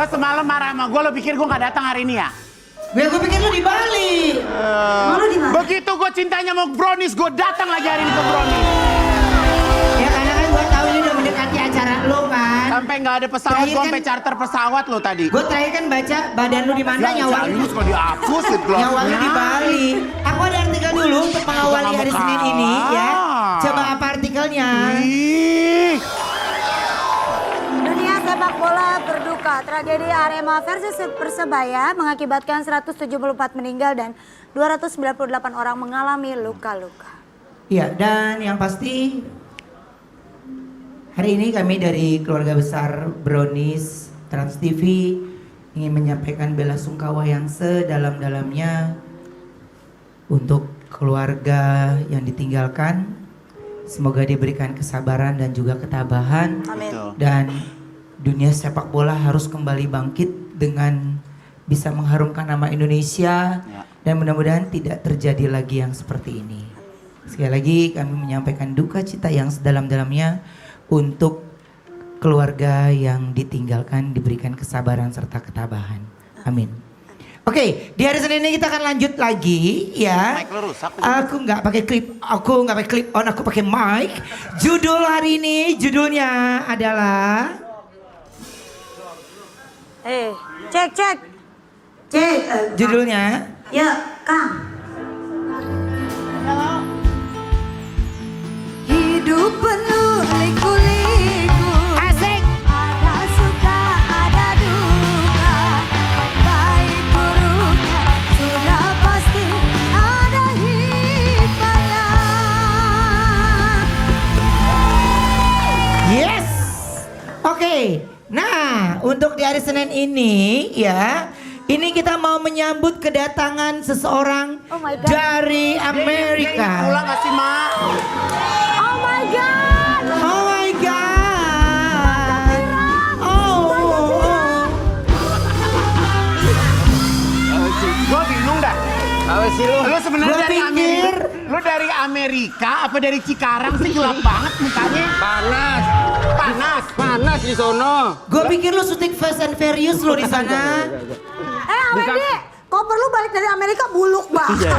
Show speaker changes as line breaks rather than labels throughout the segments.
Lo semalam marah sama gue, lo pikir gue gak datang hari ini ya?
Gue pikir lu di Bali.
Lu di mana?
Begitu gue cintanya mau brownies, gue datang lagi hari ini ke brownies.
Ya karena kan gue tahu ini udah mendekati acara lu kan.
Sampai gak ada pesawat,
Terakhir
gue
kan-
sampai charter pesawat lo tadi.
Gue terakhir kan baca badan lu di mana nyawa lu.
Serius kalau dihapus lip glossnya.
Nyawa lu di Bali. Aku ada artikel dulu untuk mengawali
Kita
hari
nggak mau
Senin ini ya.
kalah.
Coba apa artikelnya?
Ih.
Dunia sepak bola berduka. Tragedi Arema versus Persebaya mengakibatkan 174 meninggal dan 298 orang mengalami luka-luka.
Iya, dan yang pasti hari ini kami dari keluarga besar Brownies Trans TV ingin menyampaikan bela sungkawa yang sedalam-dalamnya untuk keluarga yang ditinggalkan. Semoga diberikan kesabaran dan juga ketabahan.
Amin.
Betul.
Dan dunia sepak bola harus kembali bangkit dengan bisa mengharumkan nama Indonesia.
Ya.
Dan mudah-mudahan tidak terjadi lagi yang seperti ini. Sekali lagi kami menyampaikan duka cita yang sedalam-dalamnya untuk keluarga yang ditinggalkan, diberikan kesabaran serta ketabahan. Amin. Oke, di hari Senin ini kita akan lanjut lagi ya.
Mic lo rusak.
Aku nggak pakai clip on, aku pakai mic. Judul hari ini, judulnya adalah
Cek.
judulnya
Ya, Kang. Hidup penuh liku-liku.
Asik.
Ada suka, ada duka. Baik buruknya sudah pasti ada hikmahnya.
Yes. Oke. Nah, untuk di hari Senin ini ya, ini kita mau menyambut kedatangan seseorang
Oh my God.
dari
Dia
Amerika.
pulang gak sih, Ma?
Oh my God.
Oh my God. Oh.
Gue bingung dah.
Apa sih lu?
Lu sebenarnya
Gua
dari
pikir-
Amerika. Lu dari Amerika apa dari Cikarang sih gelap banget mukanya?
Panas. Panas di sono.
Gue pikir lu syuting Fast and Furious lu di sana.
Awedi, koper lu balik dari Amerika buluk banget.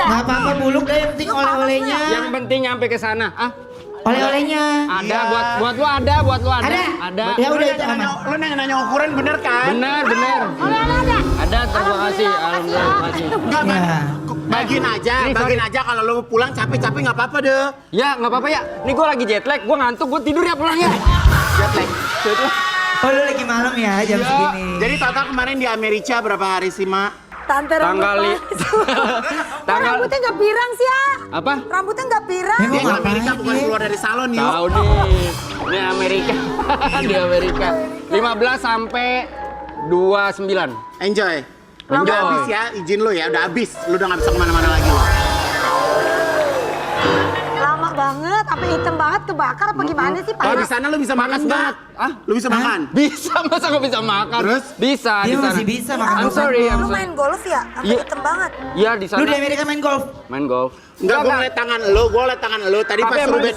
Nggak apa-apa buluk deh, yang penting oleh-olehnya.
Yang penting nyampe ke sana. Ah,
Oleh-olehnya.
ada
Iya.
buat lu ada, buat lu ada.
Ada?
Ada.
Ya
Lu
udah itu aman.
lu nanya ukuran bener kan?
Bener. Ada, terima kasih. Alhamdulillah, terima kasih.
Enggak,
Ya.
bagiin aja,
Ini,
bagiin
sorry.
aja kalau lu pulang capek-capek nggak apa-apa deh.
Ya, nggak apa-apa ya. Nih gue lagi jet lag, gue ngantuk, gue tidur ya pulang ya.
Jet lag.
Oh lu lagi malam ya jam
Ya.
segini.
Jadi total kemarin di Amerika berapa hari sih, Mak?
Tante rambut
Tanggal li-
Kok
Tanggal-
rambutnya nggak pirang sih ya?
Apa?
Rambutnya nggak pirang.
Emang
Dia ke Amerika
ngapain
bukan
dia?
keluar dari salon, yuk.
Tahu nih. Ini Amerika. Di Amerika. 15 sampai 29.
Enjoy. Udah
Enjoy.
habis ya, izin lu ya, udah habis. Lu udah nggak bisa kemana-mana lagi.
Lama banget, apa hitam banget kebakar apa gimana sih
Kalau di
Pak?
sana lu bisa makan
Panas
nggak?
banget. Ah?
Lu bisa makan?
Bisa, masa nggak bisa makan?
Terus?
Bisa
Dia
di sana.
masih bisa makan
I'm
makan
sorry,
golf.
I'm
Lu
sorry.
main golf ya? Apa
Iya.
hitam banget?
Iya di sana.
Lu di Amerika main golf?
Main golf.
Enggak, gue ngeliat tangan lu, gue ngeliat tangan lu. Tadi
Tapi
pas
emang-
Ruben,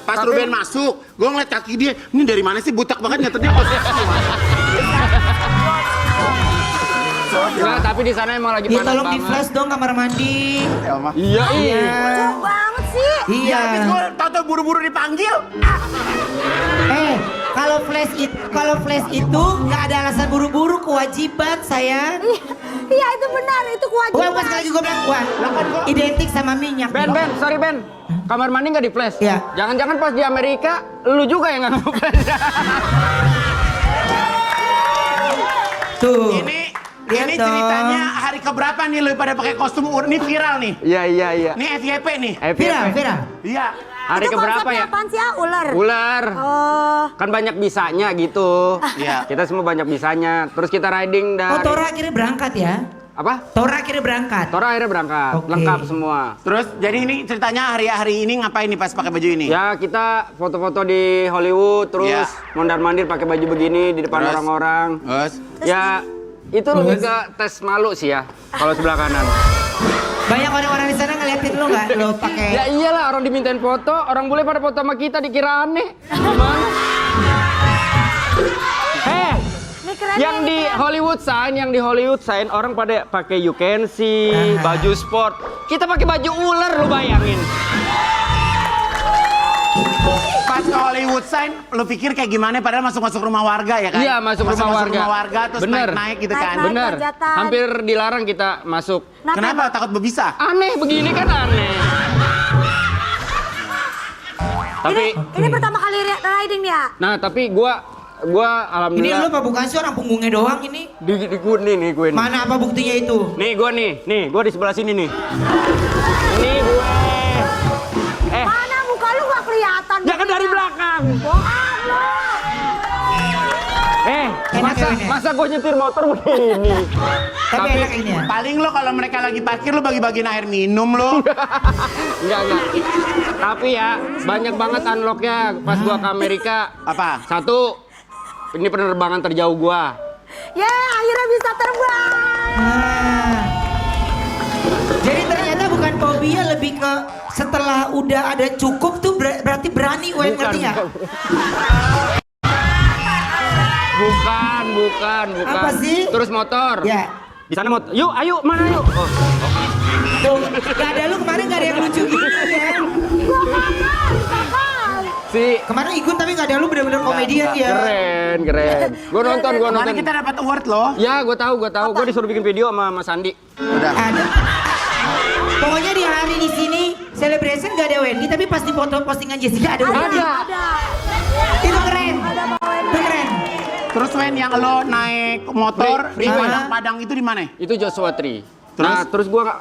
pas
tapi-
Ruben masuk, gue ngeliat kaki dia. Ini dari mana sih butak banget nyatetnya?
Enggak, tapi di sana emang lagi
Ya
panas
tolong di
banget.
flash dong kamar mandi.
Iya, iya.
Jauh banget sih.
Iya.
Habis gue tau buru-buru dipanggil.
Kalau flash itu nggak ada alasan buru-buru, kewajiban sayang.
Iya itu benar, itu
Wah,
kewajiban.
pas lagi gue bilang, wah, identik sama minyak.
Ben, sorry Ben. Kamar mandi nggak di flash?
Iya.
Jangan-jangan pas di Amerika, lu juga yang nggak nge-flash.
Tuh.
Ini
Lihat dong.
ceritanya hari keberapa nih lu pada pakai kostum ini viral nih.
Iya.
Ini FYP nih.
Viral.
Iya.
Hari
Itu
keberapa
konsepnya
ya?
apaan sih ya? Ular?
Ular.
Oh.
Kan banyak bisanya gitu.
Iya.
Kita semua banyak bisanya. Terus kita riding
Oh,
dari...
Tora akhirnya berangkat ya?
Apa?
Tora akhirnya berangkat.
Tora akhirnya berangkat.
Oke.
Lengkap semua.
Terus jadi ini ceritanya hari ini ngapain nih pas pakai baju ini?
Ya kita foto-foto di Hollywood. Terus
Iya.
mondar-mandir pakai baju begini di depan
Terus?
orang-orang.
Terus?
Ya itu lebih ke tes malu sih ya. Kalau sebelah kanan.
Banyak orang-orang di sana ngeliatin lu nggak? Lo pakai.
Ya iyalah orang dimintain foto, orang boleh pada foto sama kita dikira aneh. Gimana?
keren.
Yang di Hollywood sign orang pada pakai you can see, baju sport. Kita pakai baju ular, lu bayangin.
Pas ke Hollywood sign, lu pikir kayak gimana? Padahal masuk rumah warga ya kan?
Iya, masuk rumah warga.
Terus
Bener.
naik gitu kan?
Naik-naik.
Bener,
Tanjatan.
hampir dilarang kita masuk.
Kenapa? Takut berbisa?
Aneh begini kan aneh. Tapi,
Ini pertama kali riding nih ya?
nah tapi gua
Ini lu
alhamdulillah
apa bukan sih orang punggungnya doang ini?
di gua nih gue nih.
Mana apa buktinya itu?
Nih gua di sebelah sini nih. Ini gue.
Mana muka lu gak kelihatan?
Ya kan dari belakang.
Bohong lu.
Enak ya ini?
Masa gue nyetir motor begini?
Tapi enak ini ya?
Paling lo kalau mereka lagi parkir lo bagi-bagiin air minum lo.
Enggak. Tapi ya, banyak banget unlock-nya pas gua ke Amerika.
Apa?
Satu, ini penerbangan terjauh gua.
Akhirnya bisa terbang.
Ah. Jadi ternyata bukan fobia, lebih ke setelah udah ada cukup tuh berarti berani, Wen, ngerti nggak?
Bukan.
Apa sih?
Terus motor.
Ya.
Di sana motor. Yuk, ayo, mana yuk? Oh.
Tuh, gak ada lu kemarin gak ada yang lucu gitu ya.
Si
Kemarin ikut tapi gak ada lu bener-bener komedian ya.
keren. Gua nonton.
Kemarin kita dapat award loh.
Ya, gua tahu. Gua disuruh bikin video sama Mas Andi.
Udah.
Ada. Pokoknya di hari di sini celebration gak ada Wendy tapi pas di foto postingan Jessica ada Wendy.
Ada.
Itu keren. Itu keren.
Terus Wen yang lo naik motor di
Freeway.
Padang itu di mana?
Itu Joshua Tree.
Terus?
Nah, terus gua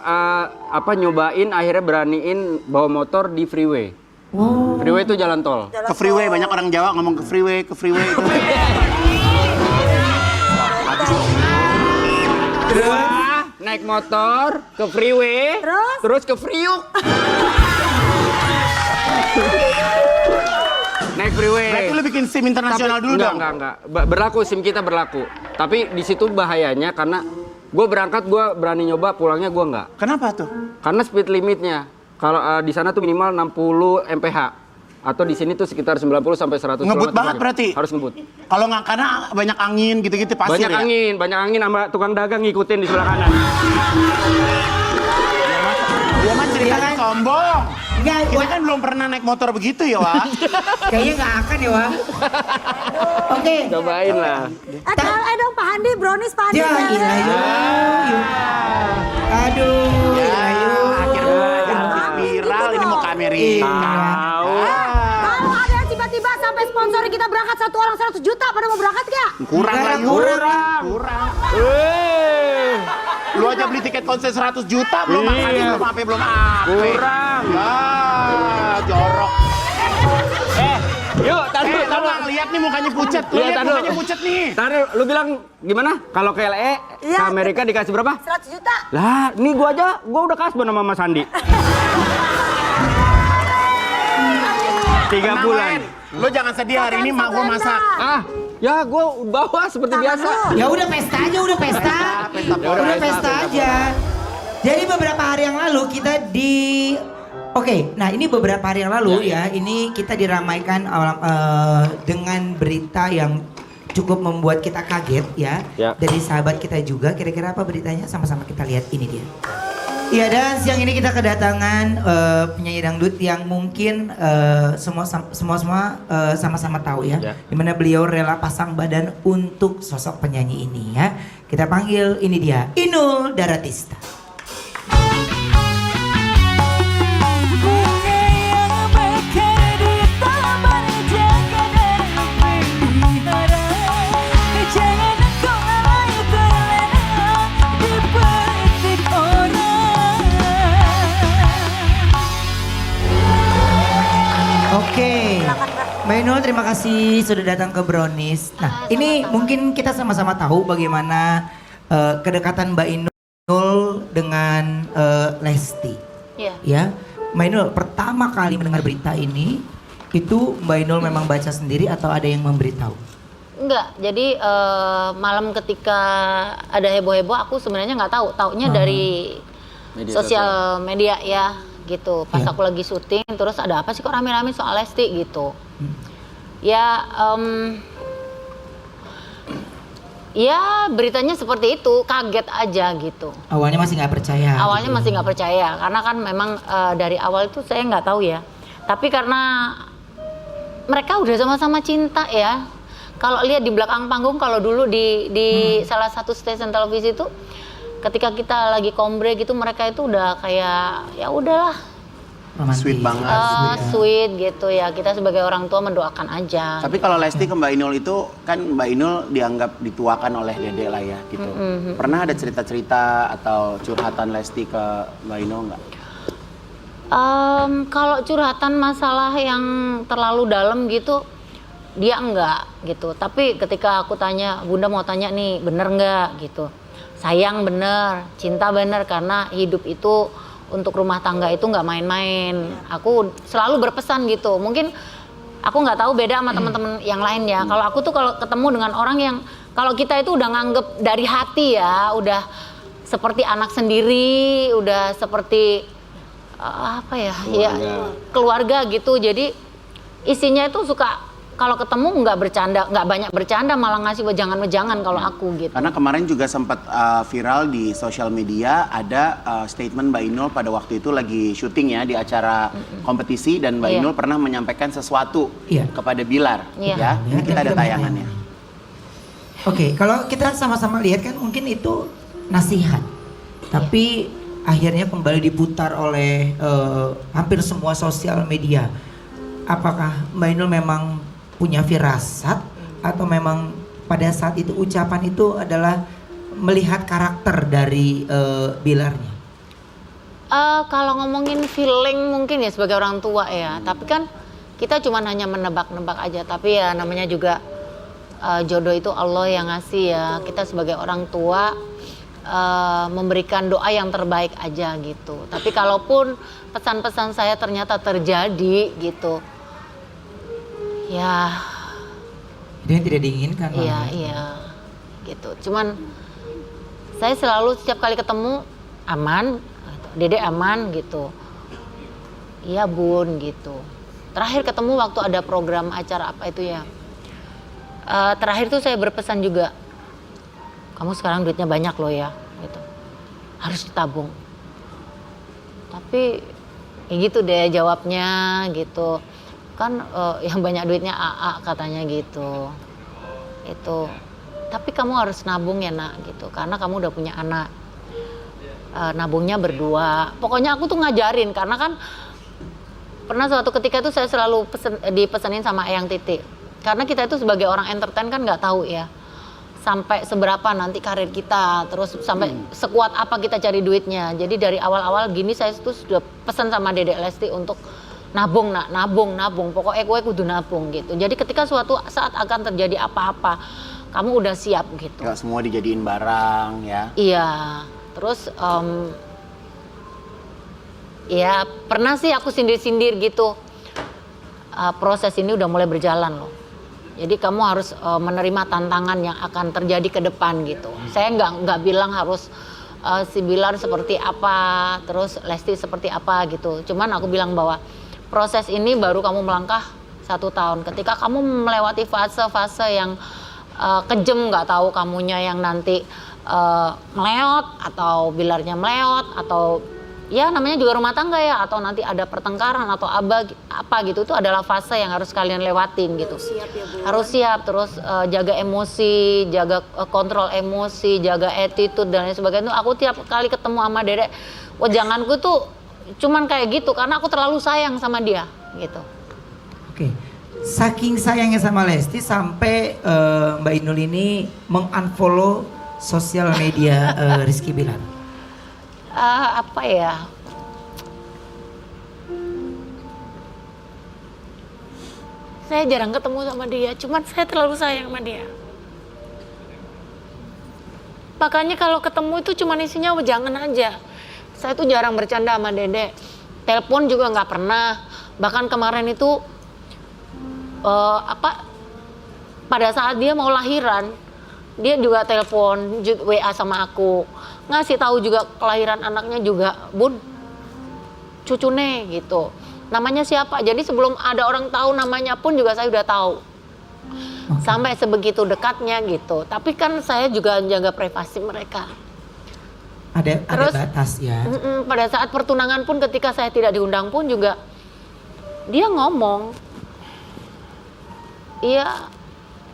nyobain akhirnya beraniin bawa motor di freeway.
Wow.
Freeway itu jalan tol.
Ke freeway, banyak orang Jawa ngomong ke freeway itu.
Terus naik motor ke freeway, terus ke Priuk. Naik freeway.
Berarti lo bikin SIM internasional dulu dong?
Enggak. Berlaku, SIM kita berlaku. Tapi di situ bahayanya karena gue berangkat, gue berani nyoba, pulangnya gue enggak.
Kenapa tuh?
Karena speed limitnya. Kalau di sana tuh minimal 60 mph. Atau di sini tuh sekitar 90 sampai 100
Ngebut
km/jam.
banget berarti?
Harus ngebut.
Kalau nggak, karena banyak angin gitu-gitu pasir
Banyak angin sama tukang dagang ngikutin di sebelah kanan.
Dia mah ceritanya sombong.
Enggak,
Kita kan belum pernah naik motor begitu ya, Wah.
kayaknya gak akan ya, Wah. Oke.
Cobain lah.
Dong Pak Handi, brownies Pak Handi.
Ya, iya, yuk. Aduh,
Ya,
yuk.
akhirnya artis viral ini mau ke Amerika.
Tahu.
Kalau ada yang tiba-tiba sampai sponsori kita berangkat satu orang 100 juta, pada mau berangkat gak?
Kurang
Enggak,
lagi. Kurang. Lu aja beli tiket konser 100 juta belum makan
Iya.
belum apa belum apa.
Kurang.
Ya, jorok.
Yuk,
Lu nggak lihat nih mukanya pucet. Lu
Iya,
lihat
taruh.
mukanya pucet nih.
Taruh, lu bilang gimana? Kalau ke LA, ke
Iya.
Amerika dikasih berapa?
100 juta.
Lah, ini gua udah kasih sama Mas Andi. 3
Tenang,
bulan.
Wen. Lu jangan sedih, hari ini mak gua masak.
Ya gua bawa seperti biasa.
Ya udah pesta aja, udah pesta. Udah pesta aja. Jadi beberapa hari yang lalu kita Oke, nah ini beberapa hari yang lalu ya, ini kita diramaikan dengan berita yang cukup membuat kita kaget ya. Dari sahabat kita juga, kira-kira apa beritanya? Sama-sama kita lihat, ini dia. Iya, dan siang ini kita kedatangan penyanyi dangdut yang mungkin semua sama-sama tahu ya, dimana beliau rela pasang badan untuk sosok penyanyi ini ya. Kita panggil, ini dia, Inul Daratista. Oke, Mbak Inul, terima kasih sudah datang ke Brownies. Nah, ini mungkin kita sama-sama tahu bagaimana kedekatan Mbak Inul dengan Lesti.
Iya.
Ya, Mbak Inul pertama kali mendengar berita ini, itu Mbak Inul memang baca sendiri atau ada yang memberitahu?
Enggak, jadi malam ketika ada heboh-heboh aku sebenarnya nggak tahu, taunya dari sosial media ya gitu. Pas aku lagi syuting, terus ada apa sih kok rame-rame soal Lesti gitu. Ya Ya beritanya seperti itu, kaget aja gitu.
Awalnya masih nggak percaya.
Awalnya
gitu.
masih nggak percaya, karena kan memang dari awal itu saya nggak tahu ya. Tapi karena mereka udah sama-sama cinta ya. Kalau lihat di belakang panggung, kalau dulu di salah satu stasiun televisi itu, ketika kita lagi kombre gitu, mereka itu udah kayak ya udahlah.
Romantis.
Sweet banget.
Sweet gitu ya, kita sebagai orang tua mendoakan aja.
Tapi kalau Lesti ke Mbak Inul itu kan Mbak Inul dianggap dituakan oleh Dede lah ya gitu. Pernah ada cerita-cerita atau curhatan Lesti ke Mbak Inul nggak?
Kalau curhatan masalah yang terlalu dalam gitu, dia enggak gitu. Tapi ketika aku tanya, Bunda mau tanya nih, bener nggak gitu? Sayang bener, cinta bener, karena hidup itu untuk rumah tangga itu nggak main-main. Aku selalu berpesan gitu. Mungkin aku nggak tahu beda sama teman-teman yang lain ya. Kalau aku tuh kalau ketemu dengan orang yang kalau kita itu udah nganggep dari hati ya, udah seperti anak sendiri, udah seperti apa ya, ya keluarga gitu. Jadi isinya itu suka kalau ketemu nggak bercanda, nggak banyak bercanda, malah ngasih wejangan-wejangan kalau aku gitu.
Karena kemarin juga sempat viral di sosial media ada statement Mbak Inul pada waktu itu lagi syuting ya di acara kompetisi dan Mbak Inul pernah menyampaikan sesuatu kepada Bilar ya. Ini kita ada tayangannya.
Oke, kalau kita sama-sama lihat kan mungkin itu nasihat. Tapi akhirnya kembali diputar oleh hampir semua sosial media. Apakah Mbak Inul memang punya firasat atau memang pada saat itu ucapan itu adalah melihat karakter dari Bilarnya?
Kalau ngomongin feeling mungkin ya sebagai orang tua ya, tapi kan kita cuma hanya menebak-nebak aja. Tapi ya namanya juga jodoh itu Allah yang ngasih ya. Kita sebagai orang tua memberikan doa yang terbaik aja gitu. Tapi kalaupun pesan-pesan saya ternyata terjadi gitu, ya
itu yang tidak diinginkan.
Iya gitu. Cuman saya selalu setiap kali ketemu aman, Dede aman gitu. Iya Bun gitu. Terakhir ketemu waktu ada program acara apa itu ya. Terakhir tuh saya berpesan juga, kamu sekarang duitnya banyak loh ya gitu. Harus ditabung. Tapi ya gitu deh jawabnya gitu. Kan yang banyak duitnya AA katanya gitu. Itu. Tapi kamu harus nabung ya nak gitu. Karena kamu udah punya anak. Nabungnya berdua. Pokoknya aku tuh ngajarin karena kan pernah suatu ketika itu saya selalu dipesenin sama Eyang Titi. Karena kita itu sebagai orang entertain kan nggak tahu ya. Sampai seberapa nanti karir kita, terus sampai sekuat apa kita cari duitnya. Jadi dari awal-awal gini saya tuh sudah pesan sama Dedek Lesti untuk nabung nak, nabung, pokoknya gue kudu nabung gitu. Jadi ketika suatu saat akan terjadi apa-apa, kamu udah siap gitu.
Gak semua dijadiin barang ya.
Iya, terus ya pernah sih aku sindir-sindir gitu. Proses ini udah mulai berjalan loh. Jadi kamu harus menerima tantangan yang akan terjadi ke depan gitu. Saya nggak bilang harus si Bilar seperti apa, terus Lesti seperti apa gitu. Cuman aku bilang bahwa proses ini baru kamu melangkah 1 tahun. Ketika kamu melewati fase-fase yang kejem, nggak tahu kamunya yang nanti meleot atau Bilarnya meleot atau ya namanya juga rumah tangga ya, atau nanti ada pertengkaran atau apa gitu, itu adalah fase yang harus kalian lewatin gitu.
Siap ya Bu.
Harus siap, terus jaga emosi, jaga kontrol emosi, jaga attitude dan lain sebagainya. Aku tiap kali ketemu sama Dedek, janganku tuh cuman kayak gitu karena aku terlalu sayang sama dia gitu.
Oke. Saking sayangnya sama Lesti sampai Mbak Inul ini mengunfollow sosial media Rizky Bilar.
Apa ya? Saya jarang ketemu sama dia, cuman saya terlalu sayang sama dia. Makanya kalau ketemu itu cuman isinya jangan aja. Saya tuh jarang bercanda sama Dede. Telepon juga nggak pernah. Bahkan kemarin itu pada saat dia mau lahiran, dia juga telepon WA sama aku. Ngasih tahu juga kelahiran anaknya juga, Bun. Cucune gitu. Namanya siapa? Jadi sebelum ada orang tahu namanya pun juga saya udah tahu. Sampai sebegitu dekatnya gitu. Tapi kan saya juga jaga privasi mereka.
Ada batas ya.
Pada saat pertunangan pun ketika saya tidak diundang pun juga dia ngomong, iya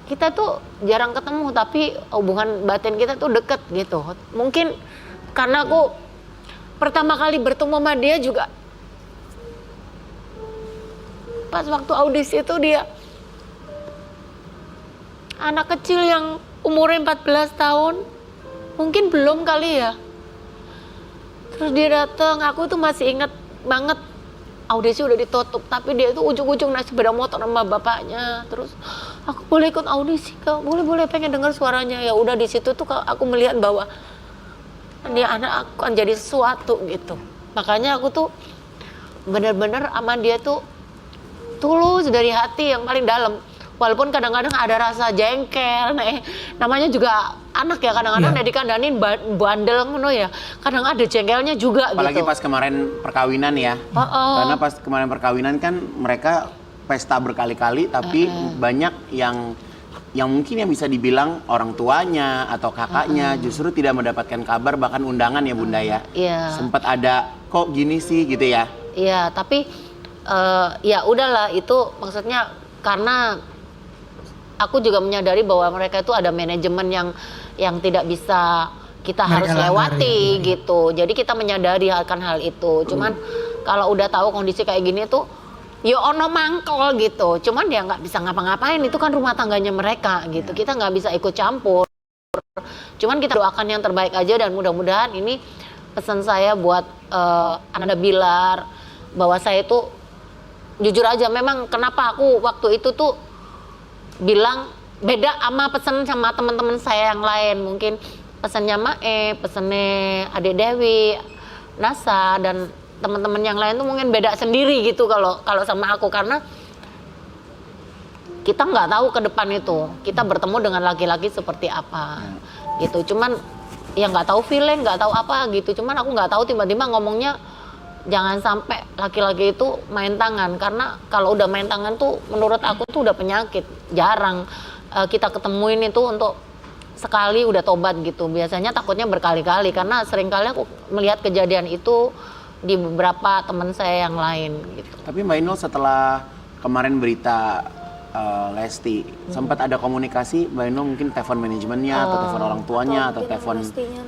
kita tuh jarang ketemu tapi hubungan batin kita tuh deket gitu. Mungkin karena aku pertama kali bertemu sama dia juga pas waktu audisi itu dia anak kecil yang umurnya 14 tahun, mungkin belum kali ya. Terus dia datang, aku tuh masih ingat banget audisi udah ditutup, tapi dia itu ujung-ujung naik sepeda motor sama bapaknya. Terus aku boleh ikut audisi kak, boleh pengen dengar suaranya. Ya udah di situ tuh aku melihat bahwa dia anak aku akan jadi sesuatu gitu. Makanya aku tuh bener-bener sama dia tuh tulus dari hati yang paling dalam. Walaupun kadang-kadang ada rasa jengkel, namanya juga anak ya, kadang-kadang dikandangin bandel ngono ya. Kadang ada jengkelnya juga.
Apalagi
gitu.
pas kemarin perkawinan ya. Karena pas kemarin perkawinan kan mereka pesta berkali-kali, tapi banyak yang mungkin yang bisa dibilang orang tuanya atau kakaknya justru tidak mendapatkan kabar, bahkan undangan ya Bunda ya. Sempat ada kok gini sih gitu ya.
Iya, tapi ya udahlah, itu maksudnya karena aku juga menyadari bahwa mereka itu ada manajemen yang tidak bisa kita harus lewati gitu. Jadi kita menyadari akan hal itu. Cuman kalau udah tahu kondisi kayak gini tuh ya ono mangkol gitu. Cuman ya nggak bisa ngapa-ngapain, itu kan rumah tangganya mereka gitu. Kita nggak bisa ikut campur. Cuman kita doakan yang terbaik aja, dan mudah-mudahan ini pesan saya buat Anda Bilar, bahwa saya itu jujur aja, memang kenapa aku waktu itu tuh bilang beda sama pesan sama teman-teman saya yang lain. Mungkin pesannya Mae, pesannya Adik Dewi, Nasa, dan teman-teman yang lain tuh mungkin beda sendiri gitu kalau sama aku, karena kita nggak tahu ke depan itu kita bertemu dengan laki-laki seperti apa gitu. Cuman ya nggak tahu feeling, nggak tahu apa gitu. Cuman aku nggak tahu tiba-tiba ngomongnya jangan sampai laki-laki itu main tangan, karena kalau udah main tangan tuh menurut aku tuh udah penyakit. Jarang kita ketemuin itu untuk sekali udah tobat gitu. Biasanya takutnya berkali-kali, karena seringkali aku melihat kejadian itu di beberapa teman saya yang lain gitu.
Tapi Mbak Inul, setelah kemarin berita Lesti, sempat ada komunikasi Mbak Inul, mungkin telepon manajemennya atau telepon orang tuanya atau telepon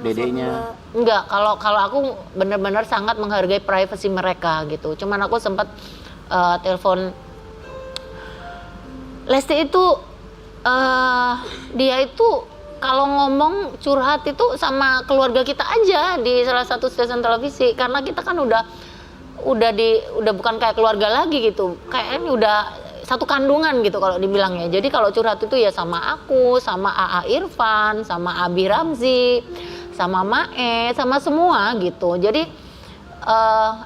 dedenya?
Enggak, kalau aku benar-benar sangat menghargai privasi mereka gitu. Cuman aku sempat telepon Lesti itu, dia itu kalau ngomong curhat itu sama keluarga kita aja di salah satu stasiun televisi, karena kita kan udah bukan kayak keluarga lagi gitu, kayaknya udah satu kandungan gitu kalau dibilangnya. Jadi kalau curhat itu ya sama aku, sama AA Irfan, sama Abi Ramzi, sama Mae, sama semua gitu. Jadi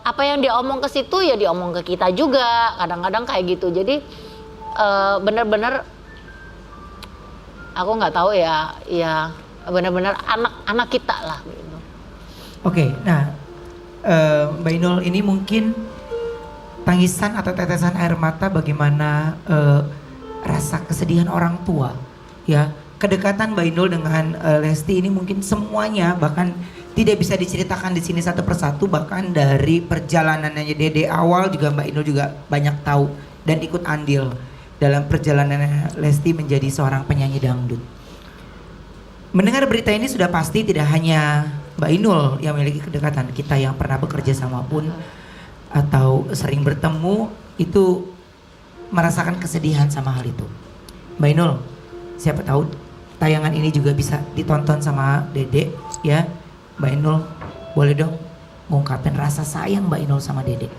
apa yang dia omong ke situ ya diomong ke kita juga, kadang-kadang kayak gitu. Jadi bener-bener aku nggak tahu ya bener-bener anak kita lah gitu.
Oke, nah Mbak Inul, ini mungkin tangisan atau tetesan air mata bagaimana rasa kesedihan orang tua ya. Kedekatan Mbak Inul dengan Lesti ini mungkin semuanya bahkan tidak bisa diceritakan di sini satu persatu, bahkan dari perjalanannya Dede awal juga Mbak Inul juga banyak tahu dan ikut andil dalam perjalanan Lesti menjadi seorang penyanyi dangdut. Mendengar berita ini sudah pasti tidak hanya Mbak Inul yang memiliki kedekatan, kita yang pernah bekerja sama pun atau sering bertemu itu merasakan kesedihan sama hal itu. Mbak Inul, siapa tahu tayangan ini juga bisa ditonton sama Dede ya. Mbak Inul boleh dong ngungkapin rasa sayang Mbak Inul sama Dede.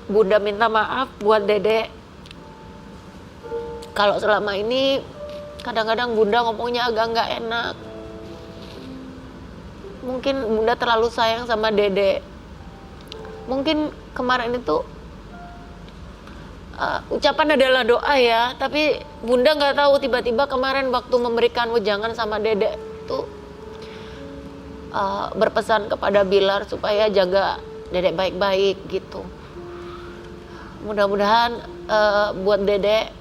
Bunda minta maaf buat Dede. Kalau selama ini kadang-kadang Bunda ngomongnya agak nggak enak. Mungkin Bunda terlalu sayang sama Dede. Mungkin kemarin itu ucapan adalah doa ya, tapi Bunda nggak tahu tiba-tiba kemarin waktu memberikan wejangan sama Dede tuh berpesan kepada Bilar supaya jaga Dedek baik-baik gitu. Mudah-mudahan buat Dedek,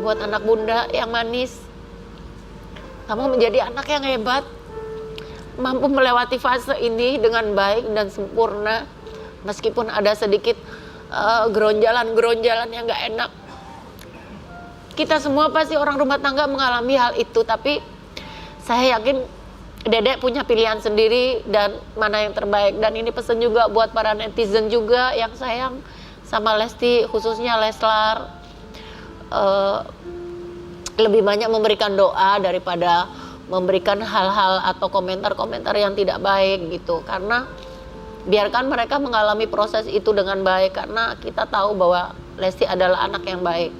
buat anak bunda yang manis, kamu menjadi anak yang hebat, mampu melewati fase ini dengan baik dan sempurna, meskipun ada sedikit geronjalan-geronjalan yang gak enak. Kita semua pasti orang rumah tangga mengalami hal itu, tapi saya yakin Dedek punya pilihan sendiri dan mana yang terbaik. Dan ini pesan juga buat para netizen juga yang sayang sama Lesti, khususnya Leslar. Lebih banyak memberikan doa daripada memberikan hal-hal atau komentar-komentar yang tidak baik gitu. Karena biarkan mereka mengalami proses itu dengan baik, karena kita tahu bahwa Lesti adalah anak yang baik.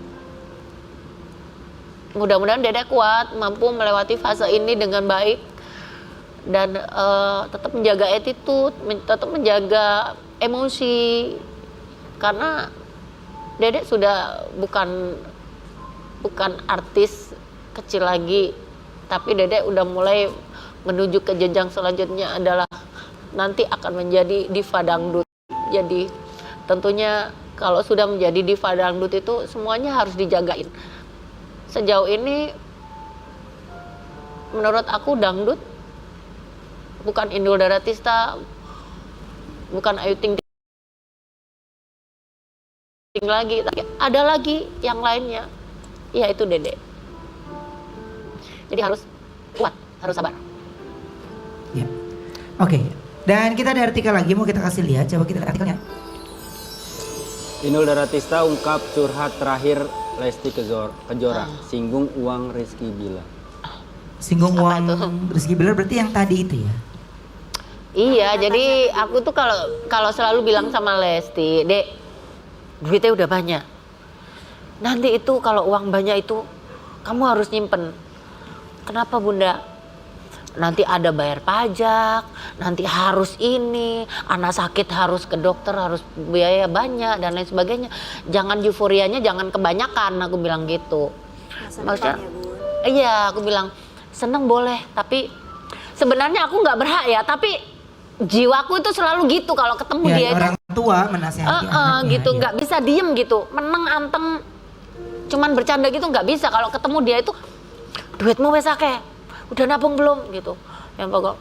Mudah-mudahan Dedek kuat, mampu melewati fase ini dengan baik, dan tetap menjaga attitude, tetap menjaga emosi, karena Dedek sudah bukan artis kecil lagi, tapi Dedek udah mulai menuju ke jenjang selanjutnya adalah nanti akan menjadi diva dangdut. Jadi tentunya kalau sudah menjadi diva dangdut itu semuanya harus dijagain. Sejauh ini menurut aku dangdut bukan Inul Daratista, bukan Ayu Ting Ting lagi, tapi ada lagi yang lainnya, yaitu Dedek. Jadi harus kuat, harus sabar.
Ya. Oke. Dan kita ada artikel lagi, mau kita kasih lihat, coba kita lihat artikelnya.
Inul Daratista ungkap curhat terakhir Lesti Kejora, singgung uang Rizky Bilar.
Singgung uang Rizky Bilar berarti yang tadi itu ya?
Iya, jadi aku tuh kalau selalu bilang sama Lesti, Dek, duitnya udah banyak. Nanti itu kalau uang banyak itu kamu harus nyimpen. Kenapa Bunda? Nanti ada bayar pajak, nanti harus ini, anak sakit harus ke dokter, harus biaya banyak dan lain sebagainya. Jangan euforianya, jangan kebanyakan, aku bilang gitu. Maksudnya, iya, aku bilang seneng boleh, tapi sebenarnya aku nggak berhak ya, tapi jiwaku itu selalu gitu kalau ketemu
Ya,
dia itu.
orang tua menasihati anaknya,
Gitu,
ya.
nggak bisa diem gitu, meneng anteng, cuman bercanda gitu nggak bisa. Kalau ketemu dia itu, duitmu wes akeh, udah nabung belum gitu. Yang pokok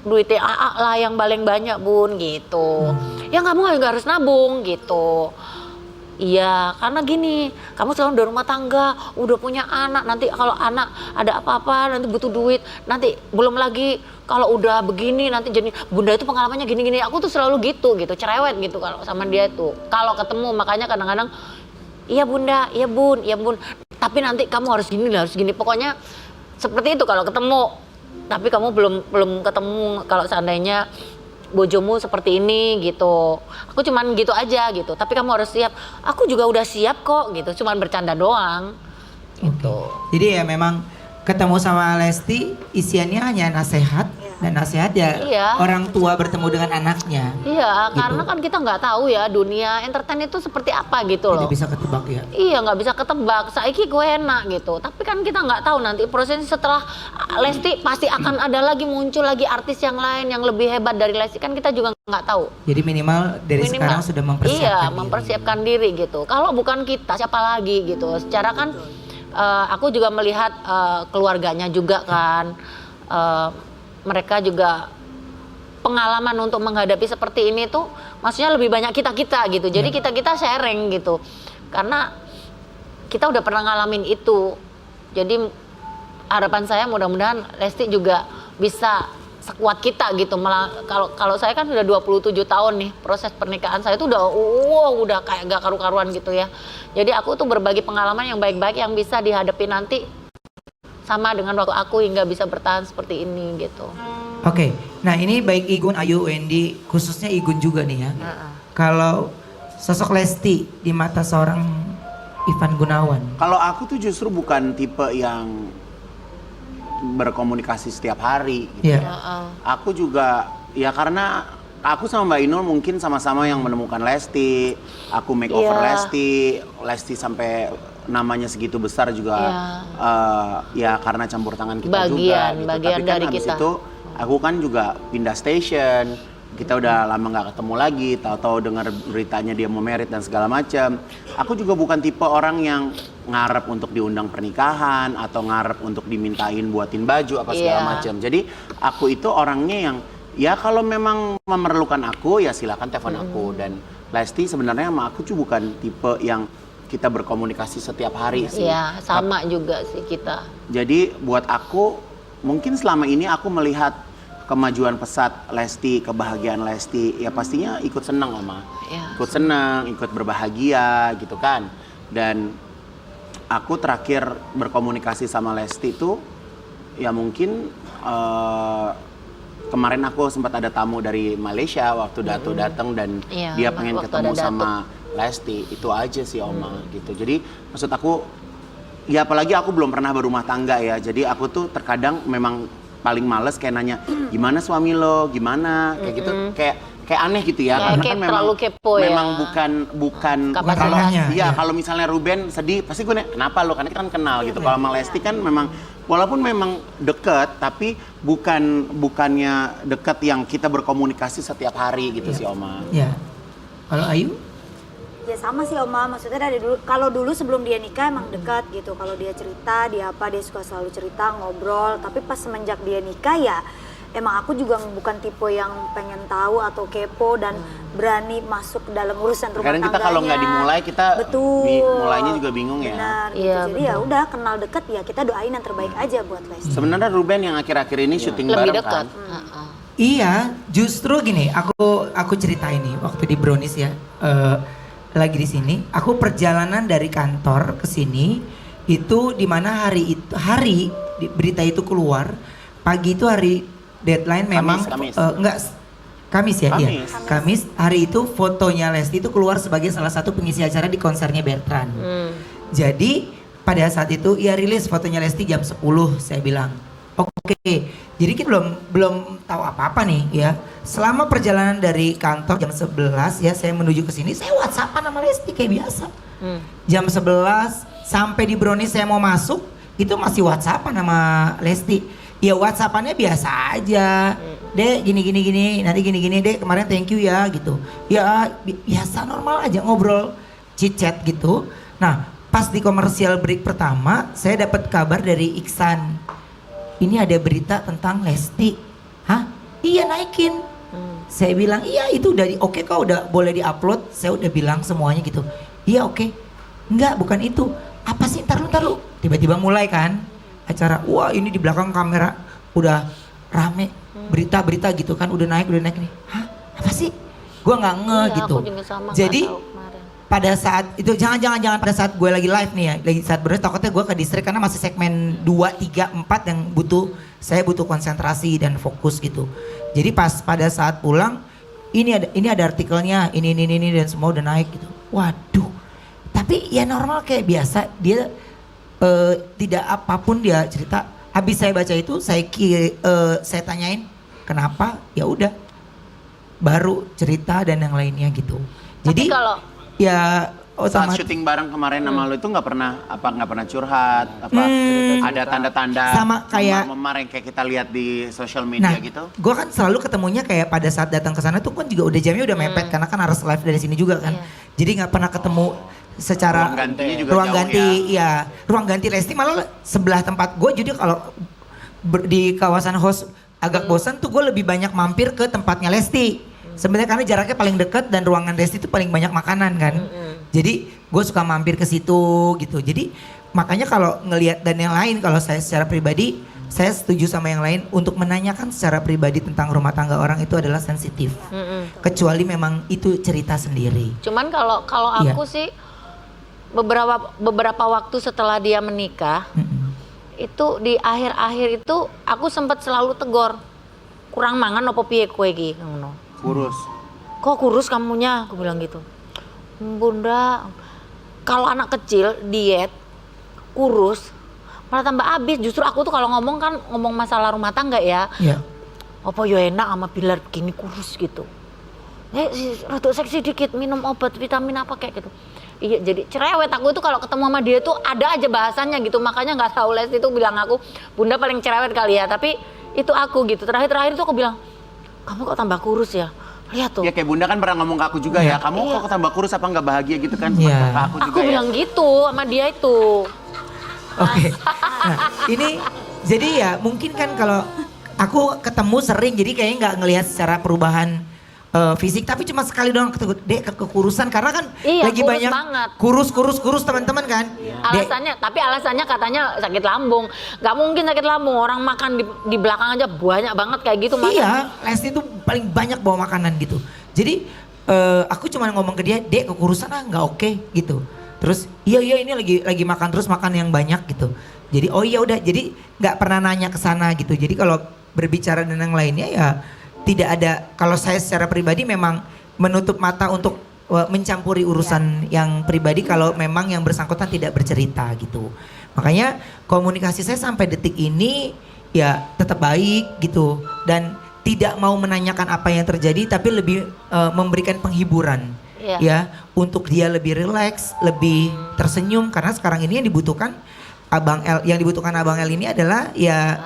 duitnya AA lah yang paling banyak Bun gitu. Ya kamu nggak harus nabung gitu. Iya, karena gini, kamu sekarang udah rumah tangga, udah punya anak, nanti kalau anak ada apa-apa, nanti butuh duit, nanti belum lagi kalau udah begini, nanti jadi Bunda itu pengalamannya gini-gini. Aku tuh selalu gitu, cerewet gitu kalau sama dia tuh. Kalau ketemu, makanya kadang-kadang, iya Bunda, iya Bun, tapi nanti kamu harus gini, pokoknya seperti itu kalau ketemu. Tapi kamu belum ketemu kalau seandainya bojomu seperti ini gitu. Aku cuman gitu aja gitu. Tapi kamu harus siap. Aku juga udah siap kok gitu. Cuman bercanda doang. Gitu.
Jadi ya memang ketemu sama Lesti isiannya hanya nasihat dan nasihat ya
Iya.
orang tua bertemu dengan anaknya.
Iya,
Gitu.
karena kan kita nggak tahu ya dunia entertain itu seperti apa gitu loh.
Tidak bisa ketebak ya.
Iya, nggak bisa ketebak. Saiki gue enak gitu. Tapi kan kita nggak tahu nanti proses setelah Lesti pasti akan ada lagi muncul lagi artis yang lain yang lebih hebat dari Lesti, kan kita juga nggak tahu.
Jadi minimal dari sekarang sudah mempersiapkan
Iya,
diri.
mempersiapkan diri gitu. Kalau bukan kita, siapa lagi gitu. Secara kan aku juga melihat keluarganya juga kan. Mereka juga pengalaman untuk menghadapi seperti ini tuh maksudnya lebih banyak kita gitu. Jadi kita sharing gitu. Karena kita udah pernah ngalamin itu. Jadi harapan saya mudah-mudahan Lesti juga bisa sekuat kita gitu. Kalau saya kan sudah 27 tahun nih, proses pernikahan saya itu udah kayak gak karu-karuan gitu ya. Jadi aku tuh berbagi pengalaman yang baik-baik yang bisa dihadapi nanti sama dengan waktu aku hingga bisa bertahan seperti ini gitu.
Oke, nah ini baik Igun, Ayu, Wendy, khususnya Igun juga nih ya. Kalau sosok Lesti di mata seorang Ivan Gunawan.
Kalau aku tuh justru bukan tipe yang berkomunikasi setiap hari gitu.
Iya.
Aku juga ya karena aku sama Mbak Inul mungkin sama-sama yang menemukan Lesti, aku makeover Lesti sampai namanya segitu besar juga ya karena campur tangan kita juga gitu.
Bagian
Tapi kan
dari
habis
kita.
itu aku kan juga pindah station, kita udah lama nggak ketemu lagi, tahu-tahu dengar beritanya dia mau merit dan segala macam. Aku juga bukan tipe orang yang ngarep untuk diundang pernikahan atau ngarep untuk dimintain buatin baju apa segala macam. Jadi aku itu orangnya yang ya kalau memang memerlukan aku ya silakan telepon aku. Dan Lesti sebenarnya sama aku juga bukan tipe yang kita berkomunikasi setiap hari sih.
Iya, sama juga sih kita.
Jadi buat aku mungkin selama ini aku melihat kemajuan pesat Lesti, kebahagiaan Lesti, ya pastinya ikut senang Oma.
Ya.
Ikut senang, ikut berbahagia gitu kan. Dan aku terakhir berkomunikasi sama Lesti itu ya mungkin kemarin aku sempat ada tamu dari Malaysia waktu Datu datang dan dia pengen ketemu sama Lesti, itu aja sih Oma gitu. Jadi maksud aku ya apalagi aku belum pernah berumah tangga ya. Jadi aku tuh terkadang memang paling males kayak nanya gimana suami lo, gimana kayak gitu, kayak aneh gitu ya.
Karena
kan
terlalu kepo ya.
Memang bukan kalau
ya.
kalau misalnya Ruben sedih pasti gue nanya kenapa lo, karena kita kan kenal gitu. Kalau sama Lesti kan memang walaupun memang deket tapi bukannya deket yang kita berkomunikasi setiap hari gitu sih Oma.
Ya. Kalau Ayu?
Ya sama sih Oma, maksudnya dari dulu, kalau dulu sebelum dia nikah emang dekat gitu. Kalau dia cerita, dia suka selalu cerita, ngobrol. Tapi pas semenjak dia nikah ya emang aku juga bukan tipe yang pengen tahu atau kepo dan berani masuk ke dalam urusan rumah
Kadang
tangganya.
kita kalau nggak dimulai kita mulainya juga bingung ya.
Benar, gitu.
Iya,
Jadi ya udah kenal deket ya kita doain yang terbaik aja buat Lesti.
Sebenarnya Ruben yang akhir-akhir ini syuting
Lebih
bareng
dekat.
kan.
Iya, justru gini, aku cerita ini waktu di Brownies ya, lagi di sini. Aku perjalanan dari kantor ke sini itu di mana berita itu keluar pagi itu hari deadline memang Kamis ya, iya. Kamis hari itu fotonya Lesti itu keluar sebagai salah satu pengisi acara di konsernya Bertrand. Jadi pada saat itu ia rilis fotonya Lesti jam 10, saya bilang. Oke, jadi kita belum tahu apa-apa nih ya. Selama perjalanan dari kantor jam 11 ya saya menuju ke sini, saya WhatsAppan sama Lesti kayak biasa. Jam 11 sampai di Brownies saya mau masuk, itu masih WhatsAppan sama Lesti. Ya WhatsAppannya biasa aja. Dek gini, nanti gini, Dek kemarin thank you ya gitu. Ya biasa normal aja ngobrol, chit-chat gitu. Nah pas di komersial break pertama, saya dapat kabar dari Iksan. Ini ada berita tentang Lesti. Hah? Iya naikin. Saya bilang iya itu udah oke kok udah boleh diupload. Saya udah bilang semuanya gitu. Iya oke. Enggak bukan itu. Apa sih ntar lu. Tiba-tiba mulai kan acara. Wah ini di belakang kamera udah rame. Berita-berita gitu kan udah naik nih. Hah? Apa sih? Gua nggak ngeh gitu. Jadi pada saat itu jangan pada saat gue lagi live nih ya, lagi saat berarti takutnya gue ke distrik karena masih segmen 2, 3, 4 yang saya butuh konsentrasi dan fokus gitu. Jadi pas pada saat pulang ini ada artikelnya ini dan semua udah naik gitu. Waduh. Tapi ya normal kayak biasa dia tidak apapun dia cerita. Habis saya baca itu saya tanyain kenapa, ya udah baru cerita dan yang lainnya gitu. Jadi
tapi kalau
ya
saat syuting bareng kemarin sama lu itu nggak pernah curhat ada tanda-tanda
sama kayak
memar yang kayak kita lihat di sosial media gitu.
Gue kan selalu ketemunya kayak pada saat datang ke sana tuh kan juga udah jamnya udah mepet karena kan harus live dari sini juga kan. Jadi nggak pernah ketemu secara ruang ganti Lesti malah sebelah tempat gue. Jadi kalau di kawasan host agak bosan tuh gue lebih banyak mampir ke tempatnya Lesti. Sebenarnya karena jaraknya paling dekat dan ruangan Lesti itu paling banyak makanan kan. Jadi gue suka mampir ke situ gitu. Jadi makanya kalau ngelihat dan yang lain kalau saya secara pribadi saya setuju sama yang lain untuk menanyakan secara pribadi tentang rumah tangga orang itu adalah sensitif. Kecuali memang itu cerita sendiri.
Cuman kalau aku sih beberapa waktu setelah dia menikah itu di akhir-akhir itu aku sempat selalu tegor. Kurang mangan opo piye kowe iki ngono.
Kurus.
Kok kurus kamunya? Aku bilang gitu. Bunda, kalau anak kecil diet, kurus, malah tambah habis. Justru aku tuh kalau ngomong masalah rumah tangga ya. Iya. Apa yo enak sama Bilar begini kurus gitu. Rada seksi dikit, minum obat vitamin apa kayak gitu. Iya, jadi cerewet aku itu kalau ketemu sama dia tuh ada aja bahasannya gitu. Makanya nggak tahu Lesti itu bilang aku, Bunda paling cerewet kali ya. Tapi itu aku gitu. Terakhir itu aku bilang, kamu kok tambah kurus ya? Lihat tuh.
Ya kayak Bunda kan pernah ngomong ke aku juga ya, kamu kok tambah kurus apa nggak bahagia gitu kan?
Iya.
Ke aku juga
Aku bilang gitu sama dia itu.
Oke. Nah, ini jadi ya mungkin kan kalau aku ketemu sering jadi kayaknya nggak ngelihat secara perubahan fisik, tapi cuma sekali doang Dek kekurusan karena kan
Iya,
lagi
kurus
banyak
banget.
kurus teman-teman kan. Dek,
Alasannya katanya sakit lambung. Gak mungkin sakit lambung, orang makan di belakang aja banyak banget kayak gitu.
iya, Lesti tuh paling banyak bawa makanan gitu. Jadi aku cuma ngomong ke dia, Dek kekurusan nggak oke gitu. Terus iya ini lagi makan terus makan yang banyak gitu. Jadi oh iya udah, jadi nggak pernah nanya ke sana gitu. Jadi kalau berbicara dengan yang lainnya ya tidak ada. Kalau saya secara pribadi memang menutup mata untuk mencampuri urusan yang pribadi kalau memang yang bersangkutan tidak bercerita gitu. Makanya komunikasi saya sampai detik ini ya tetap baik gitu dan tidak mau menanyakan apa yang terjadi tapi lebih memberikan penghiburan. Ya, untuk dia lebih rileks, lebih tersenyum karena sekarang ini yang dibutuhkan Abang L ini adalah ya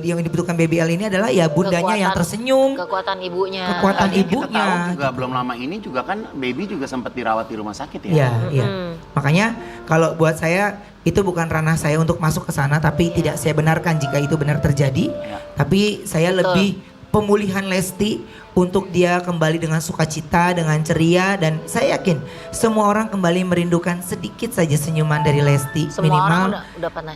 yang dibutuhkan Baby L ini adalah ya bundanya yang tersenyum,
kekuatan ibunya.
Kita tahu juga belum lama ini juga kan Baby juga sempat dirawat di rumah sakit ya.
Iya. Makanya kalau buat saya itu bukan ranah saya untuk masuk ke sana tapi tidak saya benarkan jika itu benar terjadi. Tapi saya lebih pemulihan Lesti untuk dia kembali dengan sukacita, dengan ceria dan saya yakin semua orang kembali merindukan sedikit saja senyuman dari Lesti.
Semua
minimal
orang udah pernah.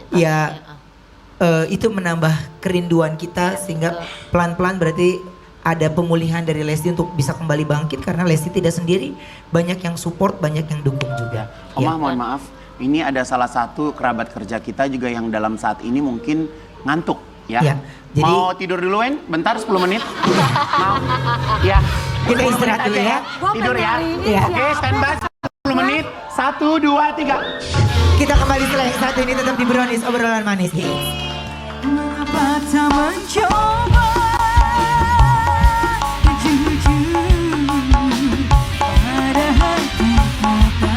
Itu menambah kerinduan kita sehingga pelan-pelan berarti ada pemulihan dari Lesti untuk bisa kembali bangkit karena Lesti tidak sendiri, banyak yang support, banyak yang dukung juga.
Oma mohon maaf, ini ada salah satu kerabat kerja kita juga yang dalam saat ini mungkin ngantuk ya.
Jadi,
mau tidur duluan bentar 10 menit? Mau? Ya.
Kita istirahat dulu ya.
Tidur ya. Oke, standby 10 menit. 1, 2, 3.
Kita kembali setelah yang satu ini tetap di Brownies obrolan manis.
Mengapa tak mencoba